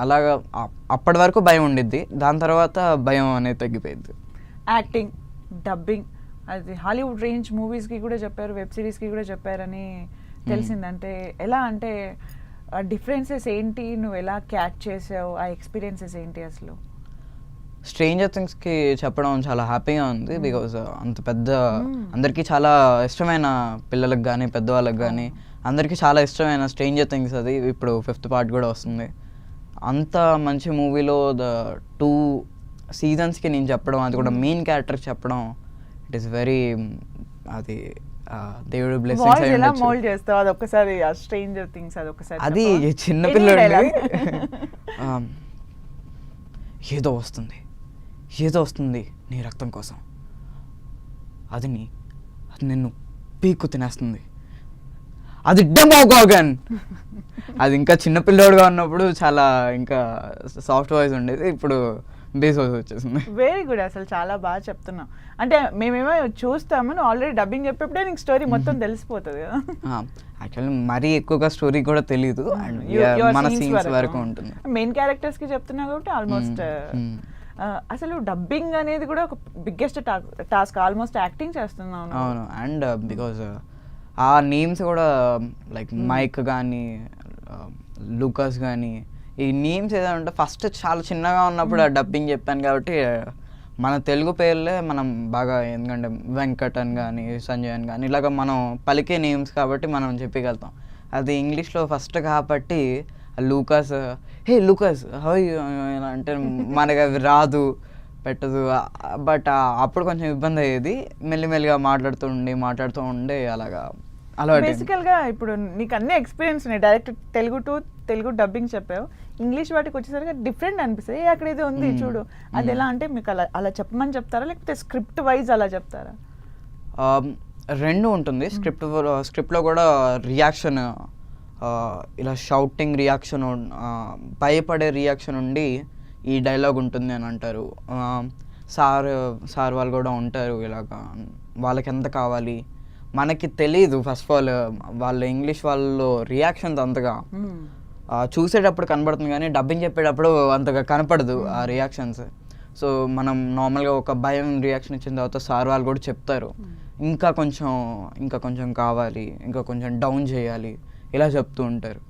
అలాగా అప్పటి వరకు భయం ఉండిద్ది, దాని తర్వాత భయం అనేది తగ్గిపోయింది. యాక్టింగ్, డబ్బింగ్, అది హాలీవుడ్ రేంజ్ మూవీస్కి కూడా చెప్పారు, వెబ్ సిరీస్కి కూడా చెప్పారని తెలిసింది. అంటే ఎలా, అంటే డిఫరెన్సెస్ ఏంటి, నువ్వు ఎలా క్యాచ్ చేసావు, ఆ ఎక్స్పీరియన్సెస్ ఏంటి అసలు? స్ట్రేంజర్ థింగ్స్కి చెప్పడం చాలా హ్యాపీగా ఉంది, బికాజ్ అంత పెద్ద అందరికీ చాలా ఇష్టమైన, పిల్లలకు కానీ పెద్దవాళ్ళకి కానీ అందరికీ చాలా ఇష్టమైన స్ట్రేంజర్ థింగ్స్. అది ఇప్పుడు 5th పార్ట్ కూడా వస్తుంది. అంత మంచి మూవీలో 2 సీజన్స్కి నేను చెప్పడం, అది కూడా మెయిన్ క్యారెక్టర్ చెప్పడం, ఇట్ ఈస్ వెరీ, అది దేవుడు బ్లెస్సింగ్స్ అయి ఉండొచ్చు. మోల్డ్ చేస్తావు అది ఒక్కసారి, ఆ స్ట్రేంజర్ థింగ్స్ అది ఒక్కసారి. అది చిన్నపిల్లడు ఏదో వస్తుంది నీ రక్తం కోసం, అది నిన్ను పీక్కు తినేస్తుంది, అది డెమోగాగన్. అది ఇంకా చిన్నపిల్లోడుగా ఉన్నప్పుడు చాలా ఇంకా సాఫ్ట్ వాయిస్ ఉండేది, ఇప్పుడు బేస్ వాయిస్ వచ్చేసింది. వెరీ గుడ్, అసలు చాలా బాగా చెప్తున్నావు. అంటే మేమేమో చూస్తాము, నువ్వు ఆల్రెడీ డబ్బింగ్ చెప్పేప్పుడే నీకు స్టోరీ మొత్తం తెలిసిపోతుంది కదా. యాక్చువల్లీ మరీ ఎక్కువగా స్టోరీ కూడా తెలీదు, అండ్ మన సీన్స్ వరకు ఉంటుంది. మెయిన్ క్యారెక్టర్స్కి చెప్తున్నావు కాబట్టి ఆల్మోస్ట్. అసలు డబ్బింగ్ అనేది కూడా ఒక బిగ్గెస్ట్ టాస్క్, ఆల్మోస్ట్ యాక్టింగ్ చేస్తున్నావు. అవును, అండ్ బికాజ్ ఆ నేమ్స్ కూడా లైక్ మైక్ కానీ లూకాస్ కానీ, ఈ నేమ్స్ ఏదంటే ఫస్ట్ చాలా చిన్నగా ఉన్నప్పుడు ఆ డబ్బింగ్ చెప్పాను కాబట్టి మన తెలుగు పేర్లే మనం బాగా, ఎందుకంటే వెంకట్ అని కానీ సంజయ్ అని కానీ ఇలాగ మనం పలికే నేమ్స్ కాబట్టి మనం చెప్పగలుగుతాం. అది ఇంగ్లీష్లో ఫస్ట్ కాబట్టి లూకాస్, హే లూకాస్ హౌ అంటే మనకి అవి రాదు, పెట్టదు. బట్ అప్పుడు కొంచెం ఇబ్బంది అయ్యేది, మెల్లిమెల్లిగా మాట్లాడుతూ ఉండే అలాగా అలవాటు. బేసికల్గా ఇప్పుడు నీకు అన్ని ఎక్స్పీరియన్స్ ఉన్నాయి, డైరెక్ట్ తెలుగు డబ్బింగ్ చెప్పావు, ఇంగ్లీష్ వాటికి వచ్చేసరికి డిఫరెంట్ అనిపిస్తుంది. అక్కడ ఏదో ఉంది చూడు, అది ఎలా అంటే మీకు అలా చెప్పమని చెప్తారా, లేకపోతే స్క్రిప్ట్ వైజ్ అలా చెప్తారా? రెండు ఉంటుంది. స్క్రిప్ట్లో కూడా రియాక్షన్, ఇలా షౌటింగ్ రియాక్షన్, భయపడే రియాక్షన్ ఉండి ఈ డైలాగ్ ఉంటుంది అని అంటారు. సార్ వాళ్ళు కూడా ఉంటారు ఇలాగా, వాళ్ళకి ఎంత కావాలి మనకి తెలీదు. ఫస్ట్ ఆఫ్ ఆల్ వాళ్ళ ఇంగ్లీష్ వాళ్ళలో రియాక్షన్స్ అంతగా చూసేటప్పుడు కనబడుతుంది, కానీ డబ్బింగ్ చెప్పేటప్పుడు అంతగా కనపడదు ఆ రియాక్షన్స్. సో మనం నార్మల్గా ఒక భయం రియాక్షన్ ఇచ్చిన తర్వాత సార్ వాళ్ళు కూడా చెప్తారు, ఇంకా కొంచెం కావాలి, ఇంకా కొంచెం డౌన్ చేయాలి, ఇలా చెప్తూ ఉంటారు.